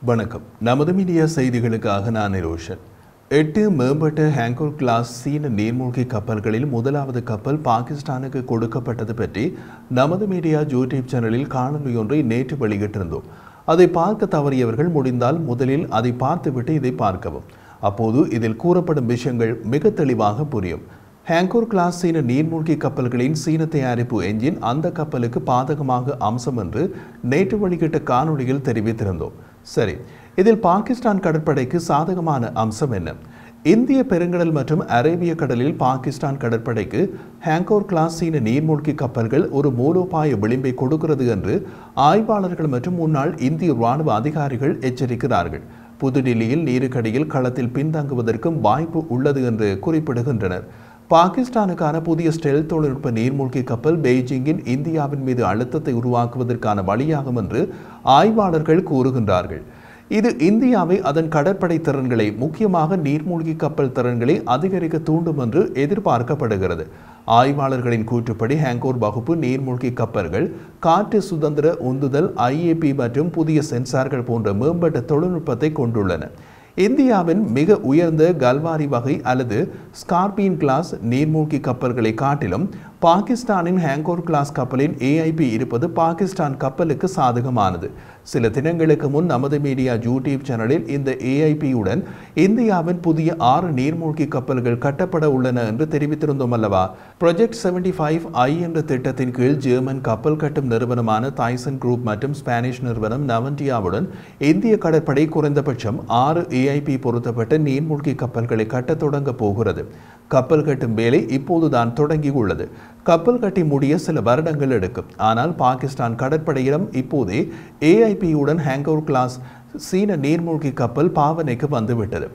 வணக்கம். நமது மீடியா செய்திகளுக்காக நான் நிரோஷன். 8 மேம்பட்ட ஹேங்கோர் கிளாஸ் சீன நீர்மூழ்கி கப்பல்களில் முதலாவது கப்பல் பாகிஸ்தானுக்கு கொடுக்கப்பட்டது பற்றி நமது மீடியா யூடியூப் சேனலில் காணொலி ஒன்றை நேற்று வெளியிட்டிருந்தோம். அதை பார்க்க தவறியவர்கள் முடிந்தால் முதலில் அதை பார்த்துவிட்டு இதை பார்க்கவும். அப்போது இதில் கூறப்படும் விஷயங்கள் மிக தெளிவாக புரியும். ஹேங்கோர் கிளாஸ் சீன நீர்மூழ்கி கப்பல்களின் சீன தயாரிப்பு என்ஜின் அந்த கப்பலுக்கு பாதகமாக அம்சம் என்று நேற்று வெளியிட்ட காணொலியில் தெரிவித்திருந்தோம். சரி, இதில் பாகிஸ்தான் கடற்படைக்கு சாதகமான அம்சம் என்ன? இந்திய பெருங்கடல் மற்றும் அரேபிய கடலில் பாகிஸ்தான் கடற்படைக்கு ஹேங்கோர் கிளாஸ் சீன நீர்மூழ்கி கப்பல்கள் ஒரு மூலோபாய விளிம்பை கொடுக்கிறது என்று ஆய்வாளர்கள் மற்றும் முன்னாள் இந்திய ராணுவ அதிகாரிகள் எச்சரிக்கிறார்கள். புதுடில்லியில் நீருக்கடியில் களத்தில் பின்தங்குவதற்கும் வாய்ப்பு உள்ளது என்று குறிப்பிடுகின்றனர். பாகிஸ்தானுக்கான புதிய ஸ்டெல்த் தொழில்நுட்ப நீர்மூழ்கி கப்பல் பெய்ஜிங்கின் இந்தியாவின் மீது அழுத்தத்தை உருவாக்குவதற்கான வழியாகும் என்று ஆய்வாளர்கள் கூறுகின்றார்கள். இது இந்தியாவை அதன் கடற்படை திறன்களை, முக்கியமாக நீர்மூழ்கி கப்பல் திறன்களை அதிகரிக்க தூண்டும் என்று எதிர்பார்க்கப்படுகிறது. ஆய்வாளர்களின் கூற்றுப்படி ஹேங்கோர் வகுப்பு நீர்மூழ்கி கப்பல்கள் காற்று சுதந்திர உந்துதல், IAP மற்றும் புதிய சென்சார்கள் போன்ற மேம்பட்ட தொழில்நுட்பத்தை கொண்டுள்ளன. இந்தியாவின் மிக உயர்ந்த கல்வாரி வகை அல்லது ஸ்கார்பியன் கிளாஸ் நீர்மூழ்கி கப்பல்களை காட்டிலும் பாகிஸ்தானின் ஹேங்கோர் கிளாஸ் கப்பலின் AIP இருப்பது பாகிஸ்தான் கப்பலுக்கு சாதகமானது. சில தினங்களுக்கு முன் நமது மீடியா யூடியூப் சேனலில் இந்த AIP-உடன் இந்தியாவின் புதிய 6 நீர்மூழ்கி கப்பல்கள் கட்டப்பட உள்ளன என்று தெரிவித்திருந்தோம் அல்லவா? ப்ராஜெக்ட் 75I என்ற திட்டத்தின் கீழ் ஜெர்மன் கப்பல் கட்டும் நிறுவனமான தைசன் குரூப் மற்றும் ஸ்பானிஷ் நிறுவனம் நவன்டியாவுடன் இந்திய கடற்படை குறைந்தபட்சம் 6 AIP பொருத்தப்பட்ட நீர்மூழ்கி கப்பல்களை கட்டத் தொடங்க போகிறது. கப்பல் கட்டும் வேலை இப்போதுதான் தொடங்கியுள்ளது. கப்பல் கட்டி முடிய சில வருடங்கள் எடுக்கும். ஆனால் பாகிஸ்தான் கடற்படையிடம் இப்போதே AIP-உடன் ஹேங்கோர் கிளாஸ் சீன நீர்மூழ்கி கப்பல் பாவனைக்கு வந்துவிட்டது.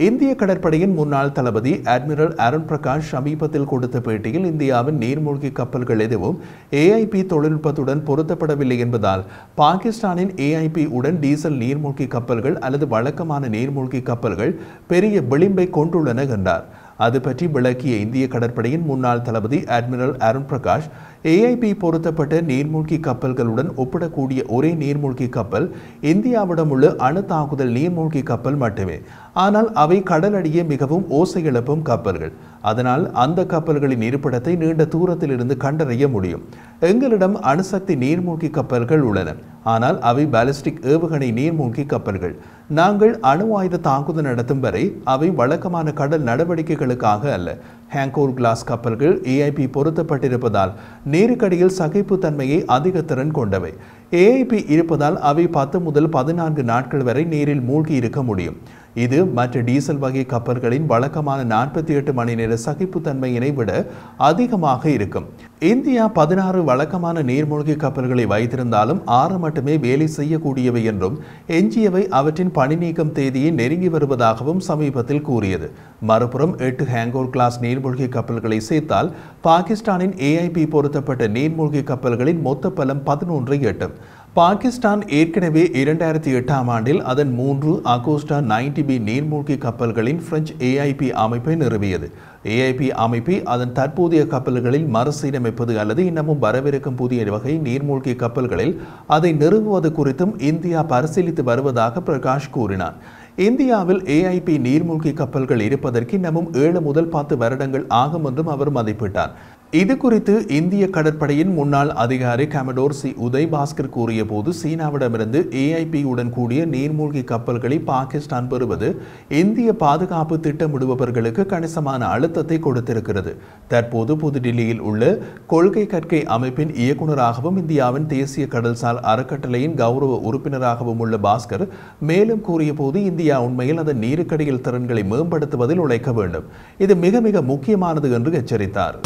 இந்திய கடற்படையின் முன்னாள் தளபதி அட்மிரல் அருண் பிரகாஷ் சமீபத்தில் கொடுத்த பேட்டியில் இந்தியாவின் நீர்மூழ்கி கப்பல்கள் எதுவும் AIP தொழில்நுட்பத்துடன் பொருத்தப்படவில்லை என்பதால் பாகிஸ்தானின் AIP உடன் டீசல் நீர்மூழ்கி கப்பல்கள் அல்லது வழக்கமான நீர்மூழ்கி கப்பல்கள் பெரிய விளிம்பை கொண்டுள்ளன என்றார். அது பற்றி விளக்கிய இந்திய கடற்படையின் முன்னாள் தளபதி அட்மிரல் அருண் பிரகாஷ், AIP பொருத்தப்பட்ட நீர்மூழ்கி கப்பல்களுடன் ஒப்பிடக்கூடிய ஒரே நீர்மூழ்கி கப்பல் இந்தியாவிடம் உள்ள அணு தாக்குதல் நீர்மூழ்கி கப்பல் மட்டுமே. ஆனால் அவை கடலடியே மிகவும் ஓசை எழுப்பும் கப்பல்கள். அதனால் அந்த கப்பல்களின் இருப்பிடத்தை நீண்ட தூரத்தில் இருந்து கண்டறிய முடியும். எங்களிடம் அணுசக்தி நீர்மூழ்கி கப்பல்கள் உள்ளன, ஆனால் அவை பாலிஸ்டிக் ஏவுகணை நீர்மூழ்கி கப்பல்கள். நாங்கள் அணு ஆயுத தாக்குதல் நடத்தும் வரை அவை வழக்கமான கடல் நடவடிக்கைகளுக்காக அல்ல. ஹேங்கோர் கிளாஸ் கப்பல்கள் AIP பொருத்தப்பட்டிருப்பதால் நீருக்கடியில் சகிப்புத்தன்மையை அதிக திறன் கொண்டவை. AIP இருப்பதால் அவை 10 முதல் 14 நாட்கள் வரை நீரில் மூழ்கி இருக்க முடியும். இது மற்ற டீசல் வகை கப்பல்களின் வழக்கமான 48 மணி நேர சகிப்புத்தன்மையினை விட அதிகமாக இருக்கும். இந்தியா 16 வழக்கமான நீர்மூழ்கி கப்பல்களை வைத்திருந்தாலும் 6 மட்டுமே வேலை செய்யக்கூடியவை என்றும் எஞ்சியவை அவற்றின் பணி நீக்கம் தேதியை நெருங்கி வருவதாகவும் சமீபத்தில் கூறியது. மறுபுறம் 8 ஹேங்கோர் கிளாஸ் நீர்மூழ்கி கப்பல்களை சேர்த்தால் பாகிஸ்தானின் AIP பொருத்தப்பட்ட நீர்மூழ்கி கப்பல்களின் மொத்த பலம் 11ஐ எட்டும். பாகிஸ்தான் ஏற்கனவே 2008ஆம் ஆண்டில் அதன் 3 அகோஸ்டா 90B நீர்மூழ்கி கப்பல்களின் பிரெஞ்சு AIP அமைப்பை நிறுவியது. AIP அமைப்பை அதன் தற்போதைய கப்பல்களில் மறுசீரமைப்பது அல்லது இன்னமும் வரவிருக்கும் புதிய வகை நீர்மூழ்கி கப்பல்களில் அதை நிறுவுவது குறித்தும் இந்தியா பரிசீலித்து வருவதாக பிரகாஷ் கூறினார். இந்தியாவில் AIP நீர்மூழ்கி கப்பல்கள் இருப்பதற்கு இன்னமும் 7 முதல் 10 வருடங்கள் ஆகும் என்றும் அவர் மதிப்பிட்டார். இது குறித்து இந்திய கடற்படையின் முன்னாள் அதிகாரி கமடோர் C. உதய் பாஸ்கர் கூறிய போது, சீனாவிடமிருந்து AIP உடன் கூடிய நீர்மூழ்கி கப்பல்களை பாகிஸ்தான் பெறுவது இந்திய பாதுகாப்பு திட்டமிடுபவர்களுக்கு கணிசமான அழுத்தத்தை கொடுத்திருக்கிறது. தற்போது புதுடில்லியில் உள்ள கொள்கை கற்கை அமைப்பின் இயக்குநராகவும் இந்தியாவின் தேசிய கடல்சார் அறக்கட்டளையின் கௌரவ உறுப்பினராகவும் உள்ள பாஸ்கர் மேலும் கூறிய போது, இந்தியா உண்மையில் அதன் நீருக்கடியில் திறன்களை மேம்படுத்துவதில் உழைக்க வேண்டும். இது மிக மிக முக்கியமானது என்று எச்சரித்தார்.